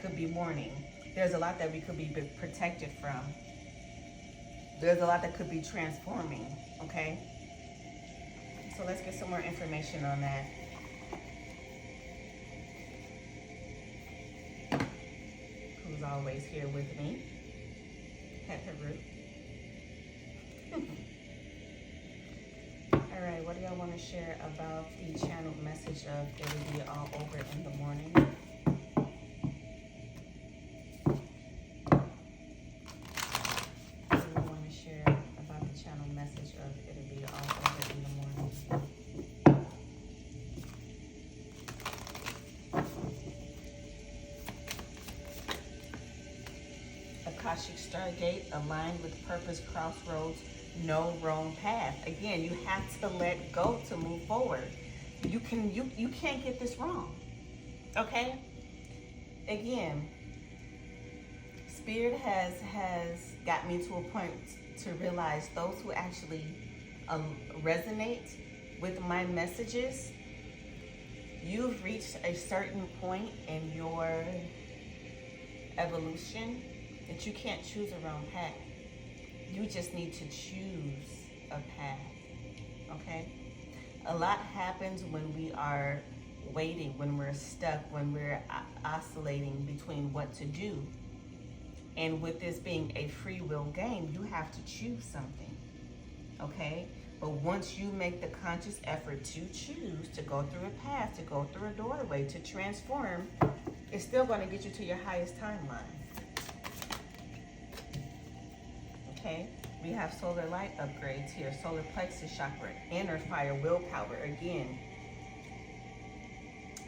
could be mourning. There's a lot that we could be protected from. There's a lot that could be transforming, okay? So let's get some more information on that. Who's always here with me? Pepperroot. All right, what do y'all want to share about the channeled message of it'll be all over in the morning? What do you want to share about the channeled message of it'll be all over in the morning? Akashic Stargate, aligned with purpose, crossroads, no wrong path. Again, you have to let go to move forward. You can't get this wrong. Okay? Again, Spirit has got me to a point to realize those who actually resonate with my messages, you've reached a certain point in your evolution that you can't choose a wrong path. You just need to choose a path, okay? A lot happens when we are waiting, when we're stuck, when we're oscillating between what to do. And with this being a free will game, you have to choose something, okay? But once you make the conscious effort to choose, to go through a path, to go through a doorway, to transform, it's still going to get you to your highest timeline. Okay, we have solar light upgrades here, solar plexus chakra, inner fire, willpower. Again,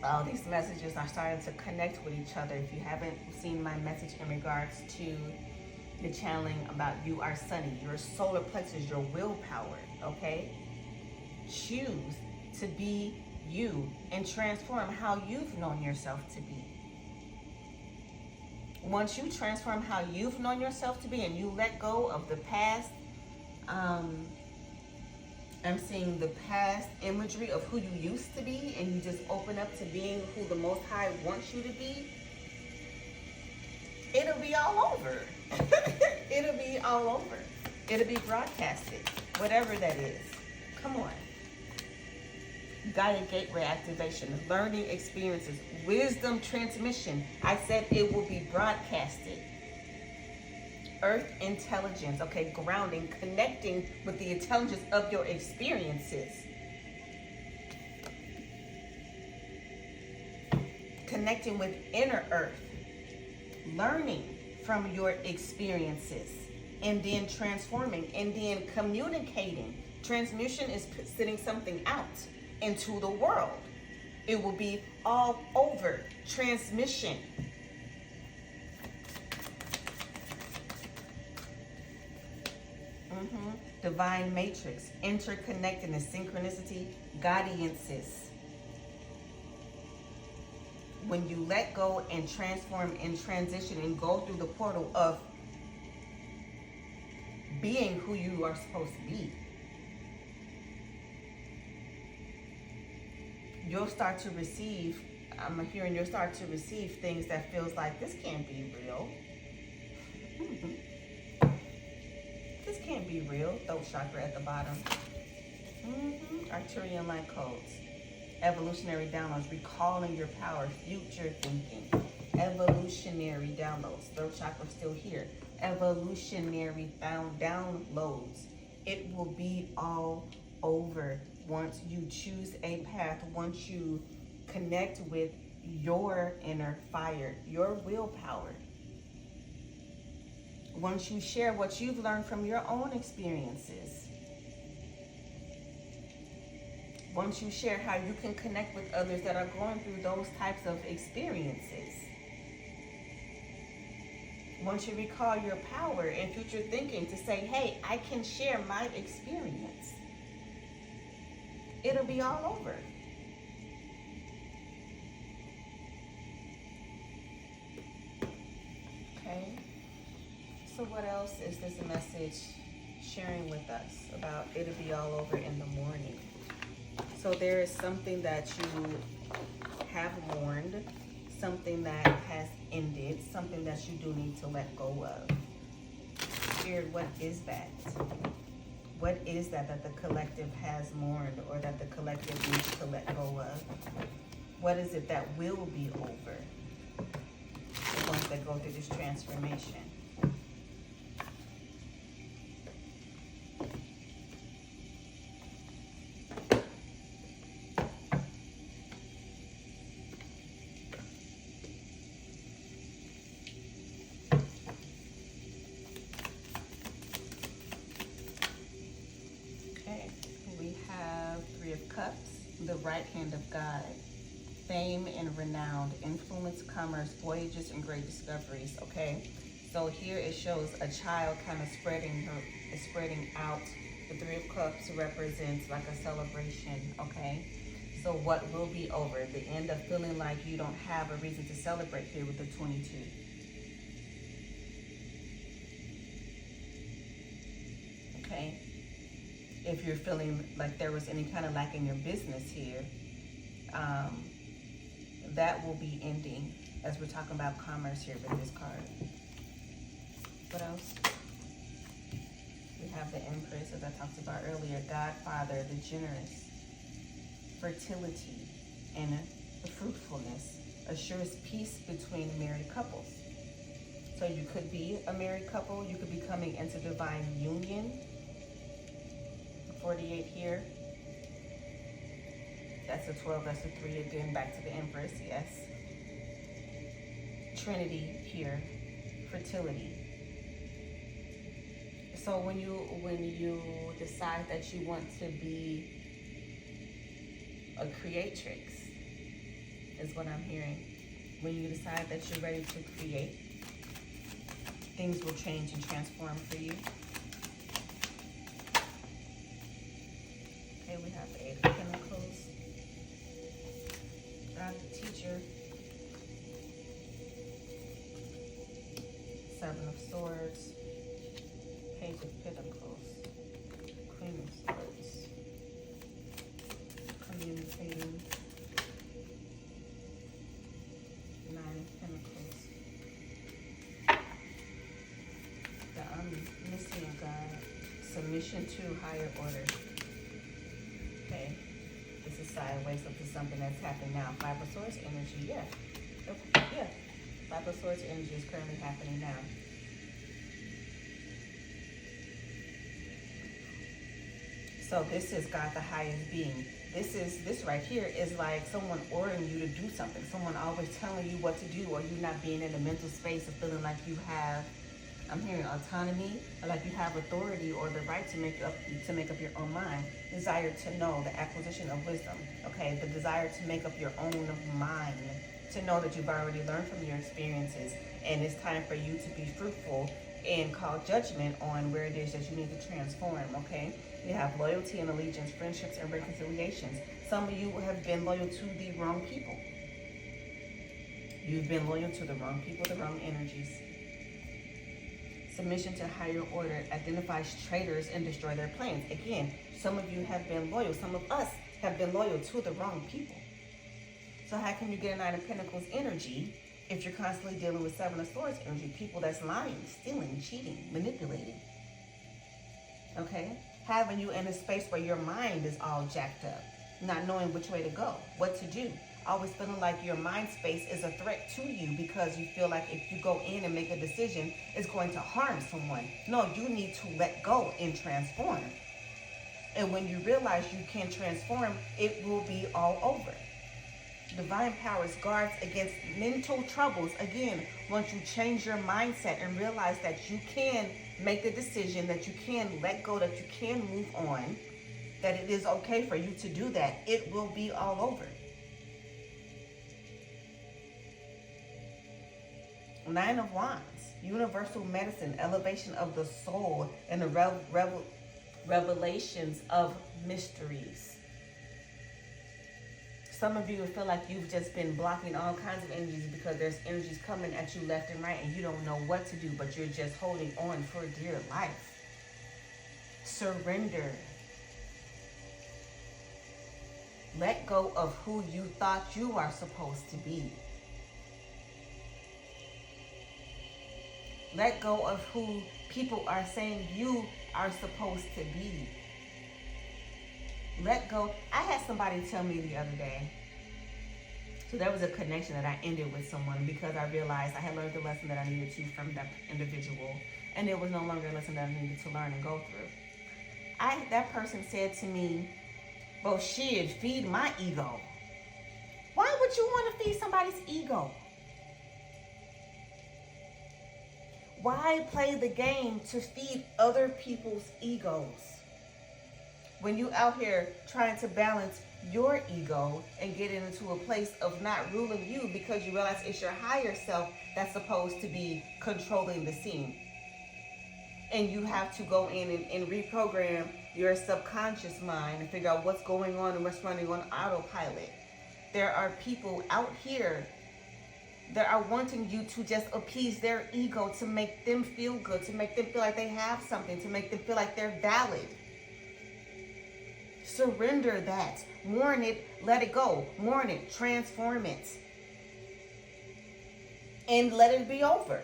all these messages are starting to connect with each other. If you haven't seen my message in regards to the channeling about you are sunny, your solar plexus, your willpower, okay? Choose to be you and transform how you've known yourself to be. Once you transform how you've known yourself to be and you let go of the past, I'm seeing the past imagery of who you used to be, and you just open up to being who the Most High wants you to be, it'll be all over. It'll be all over. It'll be broadcasted, whatever that is. Come on. Gaia gateway activation, learning experiences, wisdom transmission. I said it will be broadcasted. Earth intelligence, okay, grounding, connecting with the intelligence of your experiences. Connecting with inner earth, learning from your experiences, and then transforming, and then communicating. Transmission is sending something out into the world. It will be all over. Transmission. Divine matrix, interconnectedness, synchronicity, guidances. When you let go and transform and transition and go through the portal of being who you are supposed to be, you'll start to receive, I'm hearing you'll start to receive things that feels like this can't be real. This can't be real. Throat chakra at the bottom. Arcturian light codes. Evolutionary downloads. Recalling your power. Future thinking. Evolutionary downloads. Throat chakra still here. Evolutionary downloads. It will be all over once you choose a path. Once you connect with your inner fire. Your willpower. Once you share what you've learned from your own experiences. Once you share how you can connect with others that are going through those types of experiences. Once you recall your power and future thinking to say, hey, I can share my experience. It'll be all over. Okay. So what else is this message sharing with us about it'll be all over in the morning? So there is something that you have mourned, something that has ended, something that you do need to let go of. Spirit, what is that? What is that the collective has mourned, or that the collective needs to let go of? What is it that will be over once they go through this transformation? The right hand of God, fame and renowned, influence, commerce, voyages, and great discoveries. Okay, so here it shows a child kind of spreading out. The Three of Cups represents like a celebration. Okay, so what will be over? The end of feeling like you don't have a reason to celebrate here with the 22. Okay. If you're feeling like there was any kind of lack in your business here, that will be ending, as we're talking about commerce here with this card. What else? We have the Empress, as I talked about earlier, Godfather, the generous, fertility, and the fruitfulness, assures peace between married couples. So you could be a married couple, you could be coming into divine union. 48 here. That's a 12, that's a 3 again, back to the Empress, yes. Trinity here, fertility. So when you decide that you want to be a creatrix, is what I'm hearing. When you decide that you're ready to create, things will change and transform for you. We have the 8 of Pentacles, God the Teacher, 7 of Swords, Page of Pentacles, Queen of Swords, communicating, 9 of Pentacles, the omniscient God, submission to higher order. Okay, this is sideways, so this is something that's happening now. 5 of Swords energy, yeah. Okay, yeah. 5 of Swords energy is currently happening now. So this is God, the highest being. This right here is like someone ordering you to do something. Someone always telling you what to do, or you not being in a mental space of feeling like you have, I'm hearing autonomy, or like you have authority or the right to make up your own mind. Desire to know, the acquisition of wisdom. Okay, the desire to make up your own mind, to know that you've already learned from your experiences, and it's time for you to be fruitful and call judgment on where it is that you need to transform. Okay, you have loyalty and allegiance, friendships and reconciliations. Some of you have been loyal to the wrong people. You've been loyal to the wrong people, the wrong energies. Submission to higher order identifies traitors and destroy their plans. Again, some of you have been loyal. Some of us have been loyal to the wrong people. So how can you get a 9 of Pentacles energy if you're constantly dealing with 7 of Swords energy? People that's lying, stealing, cheating, manipulating. Okay? Having you in a space where your mind is all jacked up, not knowing which way to go, what to do. Always feeling like your mind space is a threat to you because you feel like if you go in and make a decision, it's going to harm someone. No, you need to let go and transform. And when you realize you can transform, it will be all over. Divine powers guards against mental troubles. Again, once you change your mindset and realize that you can make the decision, that you can let go, that you can move on, that it is okay for you to do that, it will be all over. 9 of Wands, universal medicine, elevation of the soul, and the revelations of mysteries. Some of you feel like you've just been blocking all kinds of energies because there's energies coming at you left and right and you don't know what to do, but you're just holding on for dear life. Surrender. Let go of who you thought you are supposed to be. Let go of who people are saying you are supposed to be. Let go. I had somebody tell me the other day, so there was a connection that I ended with someone because I realized I had learned the lesson that I needed to from that individual, and it was no longer a lesson that I needed to learn and go through. That person said to me, well, shit, feed my ego. Why would you want to feed somebody's ego? Why play the game to feed other people's egos? When you out here trying to balance your ego and get into a place of not ruling you because you realize it's your higher self that's supposed to be controlling the scene. And you have to go in and reprogram your subconscious mind and figure out what's going on and what's running on autopilot. There are people out here that are wanting you to just appease their ego, to make them feel good, to make them feel like they have something, to make them feel like they're valid. Surrender that. Mourn it, let it go. Mourn it, transform it. And let it be over.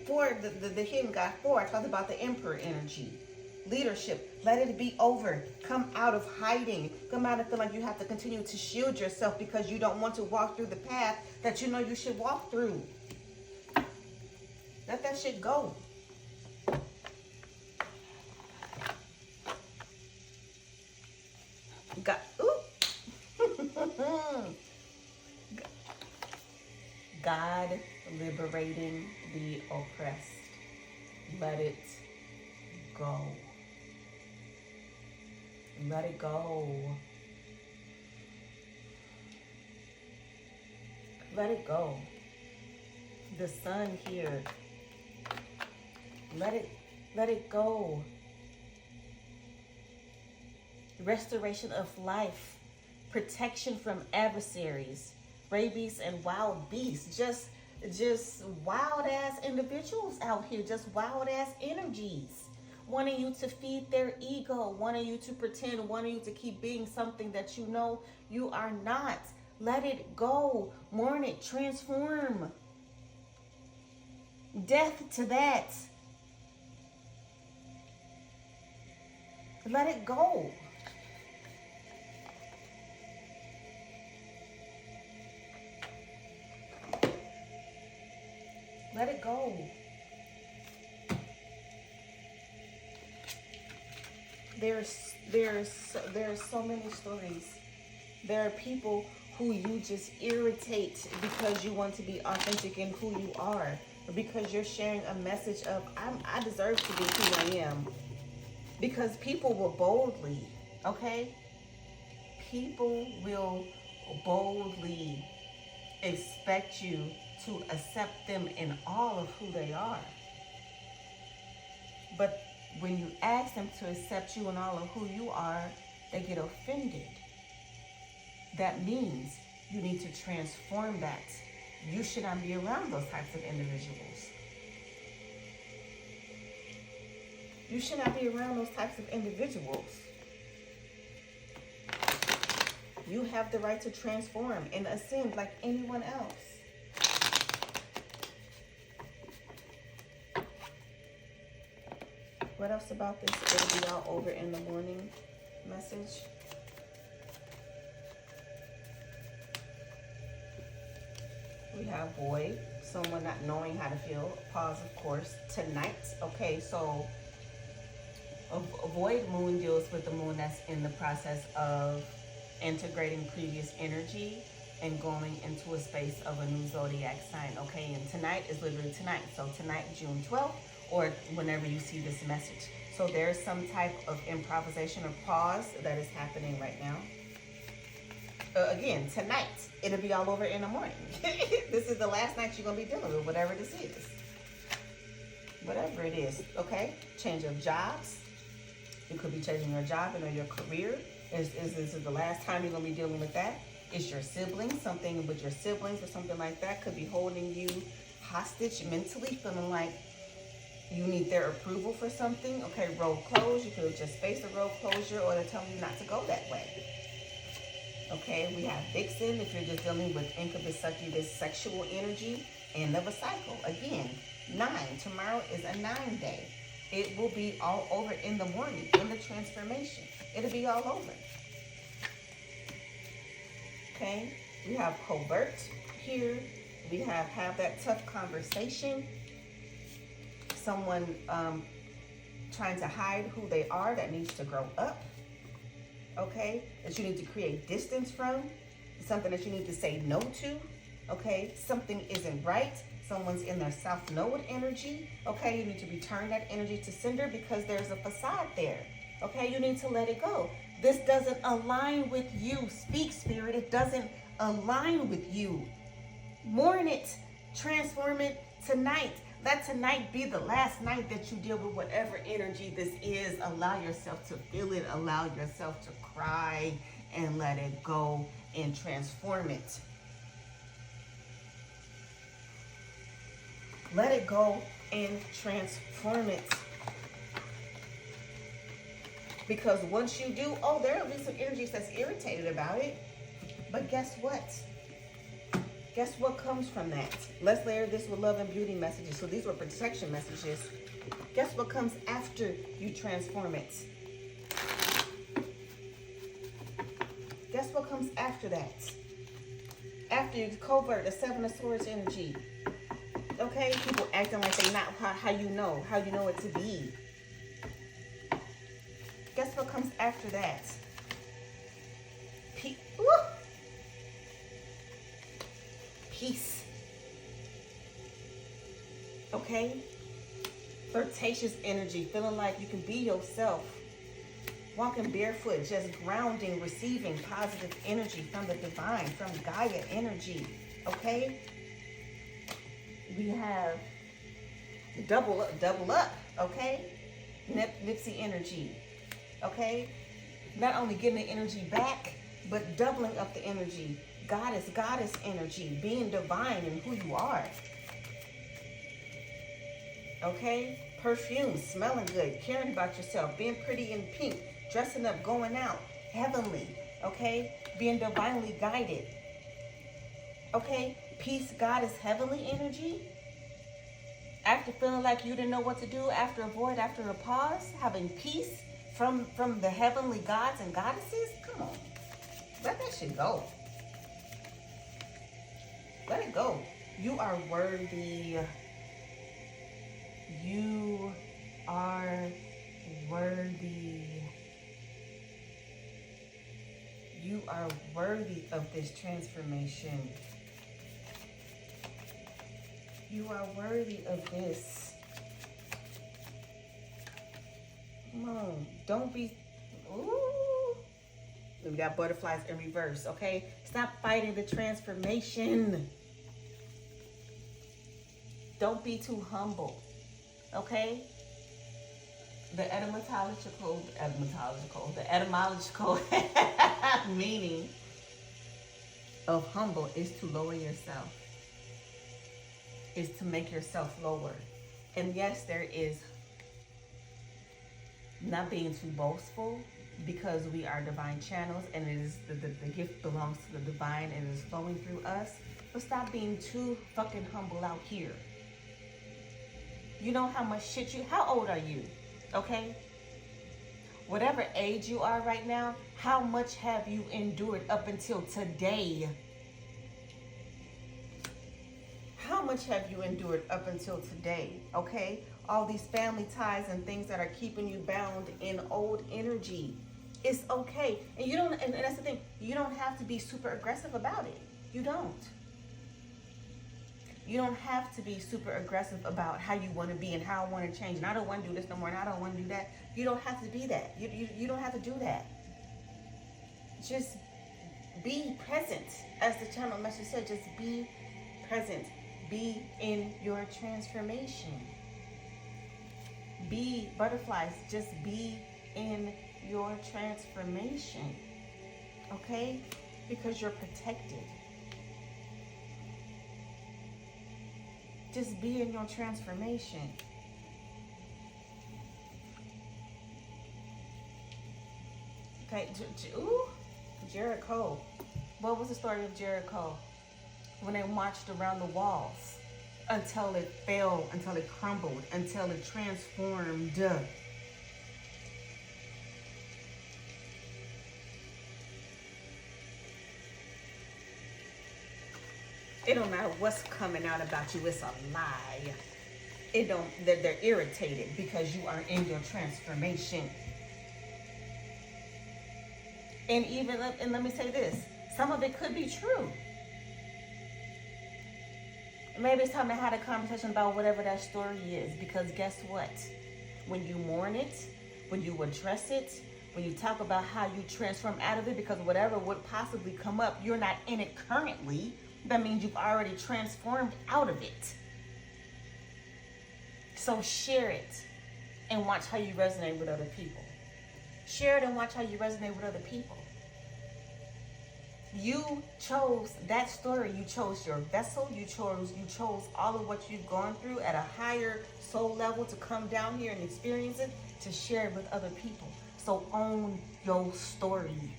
For the hidden God 4, I talked about the emperor energy. Leadership, let it be over. Come out of hiding. Come out and feel like you have to continue to shield yourself because you don't want to walk through the path that you know you should walk through. Let that shit go. God, God liberating the oppressed. Let it go. Let it go. Let it go. The sun here. Let it go. Restoration of life. Protection from adversaries. Rabies and wild beasts. Just wild ass individuals out here. Just wild ass energies. Wanting you to feed their ego. Wanting you to pretend. Wanting you to keep being something that you know you are not. Let it go. Mourn it. Transform. Death to that. Let it go. Let it go. There's so many stories. There are people who you just irritate because you want to be authentic in who you are, or because you're sharing a message of I deserve to be who I am. Because people will boldly, okay? People will boldly expect you to accept them in all of who they are. But when you ask them to accept you in all of who you are, they get offended. That means you need to transform that. You should not be around those types of individuals. You should not be around those types of individuals. You have the right to transform and ascend like anyone else. What else about this? It'll be all over in the morning message. We have void, someone not knowing how to feel. Pause, of course. Tonight, okay, so a void moon deals with the moon that's in the process of integrating previous energy and going into a space of a new zodiac sign, okay? And tonight is literally tonight. So tonight, June 12th, or whenever you see this message. So there's some type of improvisation or pause that is happening right now. Again, tonight, it'll be all over in the morning. This is the last night you're going to be dealing with whatever this is. Whatever it is, okay? Change of jobs. You could be changing your job and or your career. This is the last time you're going to be dealing with that. It's your siblings, something with your siblings or something like that could be holding you hostage mentally, feeling like you need their approval for something. Okay, road closed. You could just face a road closure, or they're telling you not to go that way. Okay, we have Vixen if you're just dealing with incubus, succubus, sexual energy. End of a cycle. Again, 9. Tomorrow is a 9 day. It will be all over in the morning, in the transformation. It'll be all over. Okay, we have covert here. We have that tough conversation. Someone trying to hide who they are that needs to grow up. Okay, that you need to create distance from. Something that you need to say no to. Okay, something isn't right. Someone's in their South Node energy. Okay, you need to return that energy to sender because there's a facade there. Okay, you need to let it go. This doesn't align with you. Speak, Spirit. It doesn't align with you. Mourn it. Transform it tonight. Let tonight be the last night that you deal with whatever energy this is. Allow yourself to feel it. Allow yourself to cry and let it go and transform it. Let it go and transform it. Because once you do, there'll be some energies that's irritated about it. But guess what? Guess what comes from that? Let's layer this with love and beauty messages. So these were protection messages. Guess what comes after you transform it? Guess what comes after that? After you covert the 7 of Swords energy. Okay, people acting like they not how you know it to be. Guess what comes after that? Peace. Okay? Flirtatious energy, feeling like you can be yourself. Walking barefoot, just grounding, receiving positive energy from the divine, from Gaia energy. Okay? We have double up, okay? Nipsey energy, okay? Not only getting the energy back, but doubling up the energy. Goddess energy, being divine in who you are. Okay? Perfume, smelling good, caring about yourself, being pretty in pink, dressing up, going out, heavenly, okay? Being divinely guided. Okay? Peace, Goddess, heavenly energy. After feeling like you didn't know what to do, after a void, after a pause, having peace from the heavenly gods and goddesses. Come on. Let that shit go. Let it go. You are worthy. You are worthy. You are worthy of this transformation. You are worthy of this. Come on. Don't be... Ooh. We got butterflies in reverse, okay? Stop fighting the transformation. Don't be too humble, okay? The etymological meaning of humble is to lower yourself. Is to make yourself lower. And yes, there is not being too boastful because we are divine channels and it is the gift belongs to the divine and it is flowing through us. But stop being too fucking humble out here. You know how much shit how old are you? Okay? Whatever age you are right now, how much have you endured up until today? How much have you endured up until today? Okay? All these family ties and things that are keeping you bound in old energy. It's okay. And you don't, and that's the thing, you don't have to be super aggressive about it. You don't. You don't have to be super aggressive about how you want to be and how I want to change. And I don't want to do this no more and I don't want to do that. You don't have to be that. You don't have to do that. Just be present. As the channel message said, just be present. Be in your transformation. Be butterflies. Just be in your transformation. Okay? Because you're protected. Just be in your transformation. Okay, ooh, Jericho. What was the story of Jericho? When they marched around the walls until it fell, until it crumbled, until it transformed. It don't matter what's coming out about you, it's a lie. It don't, they're irritated because you are in your transformation. And even, and let me say this, some of it could be true. Maybe it's time to have a conversation about whatever that story is, because guess what? When you mourn it, when you address it, when you talk about how you transform out of it, because whatever would possibly come up, you're not in it currently. That means you've already transformed out of it. So share it and watch how you resonate with other people. Share it and watch how you resonate with other people. You chose that story. You chose your vessel. You chose all of what you've gone through at a higher soul level to come down here and experience it, to share it with other people. So own your story.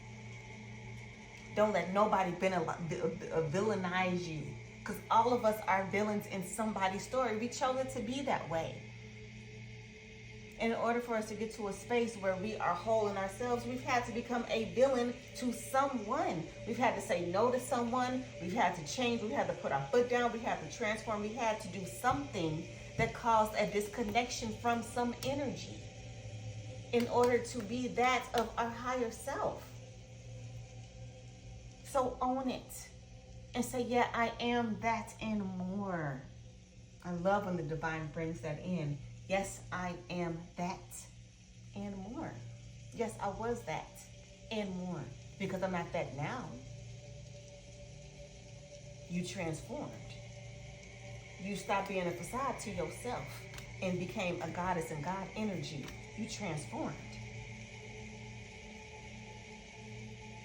Don't let nobody villainize you. Because all of us are villains in somebody's story. We chose it to be that way. And in order for us to get to a space where we are whole in ourselves, we've had to become a villain to someone. We've had to say no to someone. We've had to change. We've had to put our foot down. We had to transform. We had to do something that caused a disconnection from some energy in order to be that of our higher self. So own it and say, yeah, I am that and more. I love when the divine brings that in. Yes, I am that and more. Yes, I was that and more, because I'm not that now. You transformed. You stopped being a facade to yourself and became a goddess and God energy. You transformed.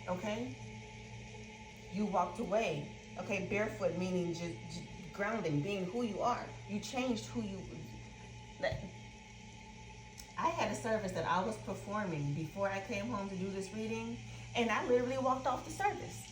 Okay? You walked away. Okay, barefoot meaning just grounding, being who you are. You changed who you... I had a service that I was performing before I came home to do this reading, and I literally walked off the service.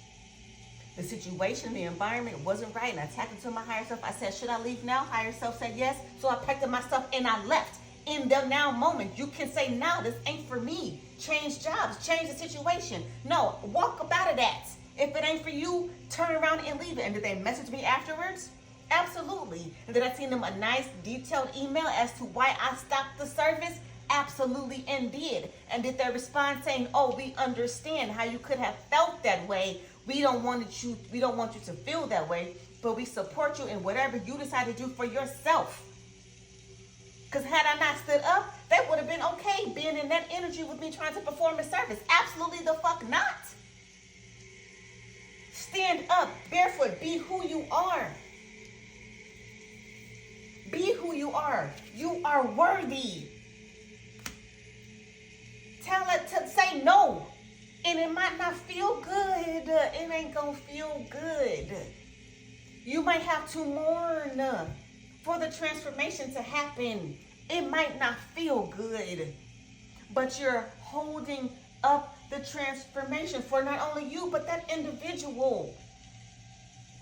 The situation, the environment wasn't right, and I tapped into my higher self. I said, should I leave now? Higher self said yes, so I packed up my stuff and I left. In the now moment, you can say, now, this ain't for me. Change jobs, change the situation. No, walk up out of that. If it ain't for you, turn around and leave it. And did they message me afterwards? Absolutely. And did I send them a nice detailed email as to why I stopped the service? Absolutely, and did. And did they respond saying, oh, we understand how you could have felt that way. We don't want you to feel that way, but we support you in whatever you decide to do for yourself. Because had I not stood up, that would have been okay being in that energy with me trying to perform a service. Absolutely the fuck not. Stand up, barefoot, be who you are. Be who you are. You are worthy. Tell it to say no. And it might not feel good. It ain't gonna feel good. You might have to mourn for the transformation to happen. It might not feel good. But you're holding up the transformation for not only you, but that individual.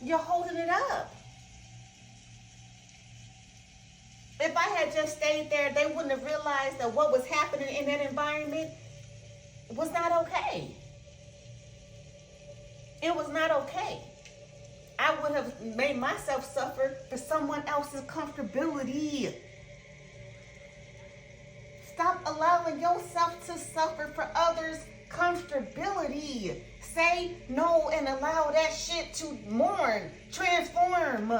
You're holding it up. If I had just stayed there, they wouldn't have realized that what was happening in that environment was not okay. It was not okay. I would have made myself suffer for someone else's comfortability. Stop allowing yourself to suffer for others' comfortability. Say no and allow that shit to mourn, transform.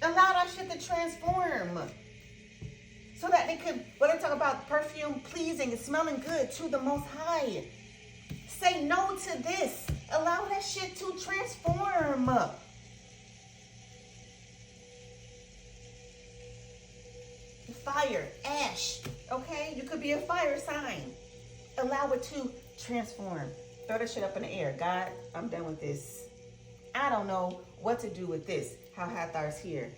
Allow that shit to transform. So that they could, when they talk about perfume pleasing and smelling good to the Most High, say no to this. Allow that shit to transform. Fire, ash, okay? You could be a fire sign. Allow it to transform. Throw that shit up in the air. God, I'm done with this. I don't know what to do with this. How Hathar's here.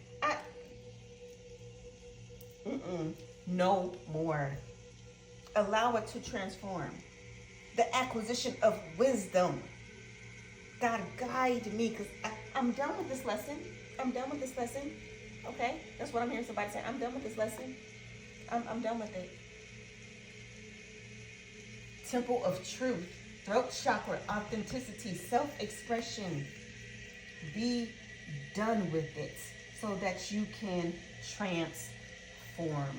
No more. Allow it to transform. The acquisition of wisdom. God, guide me, because I'm done with this lesson. I'm done with this lesson. Okay? That's what I'm hearing somebody say. I'm done with this lesson. I'm done with it. Temple of truth, throat chakra, authenticity, self-expression. Be done with it so that you can transform.